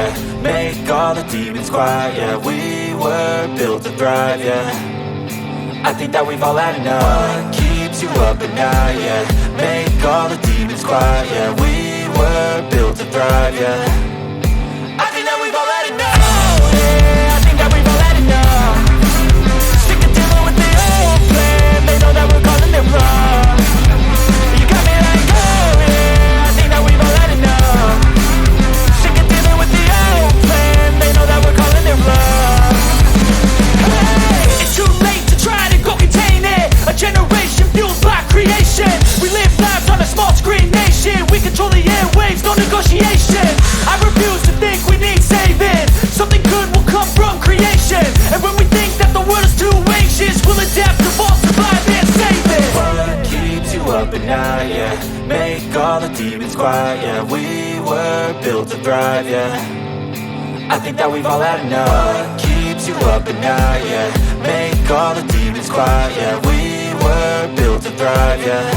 yeah. Make all the demons quiet, yeah. We were built to thrive, yeah. I think that we've all had enough. What keeps you up at night, yeah. Make all the demons quiet, yeah. We were built to thrive, yeah. I think that we've all had enough. Oh yeah, I think that we've all had enough. Sick of dealing with the old plan. They know that we're calling it wrong. You got me like, oh yeah, I think that we've all had enough. Sick of dealing with the old plan. They know that we're calling it wrong. Hey, it's too late to try to go contain it. A generation fueled by creation. We live lives on a small screen nation. We control the airwaves, no negotiation. I refuse to think we need saving. Something good will come from creation. And when we think that the world is too anxious, we'll adapt, evolve, survive and save it. What keeps you up at night, yeah. Make all the demons quiet, yeah. We were built to thrive, yeah. I think that we've all had enough. What keeps you up at night, yeah. Make all the demons quiet, yeah. We were built to thrive, yeah.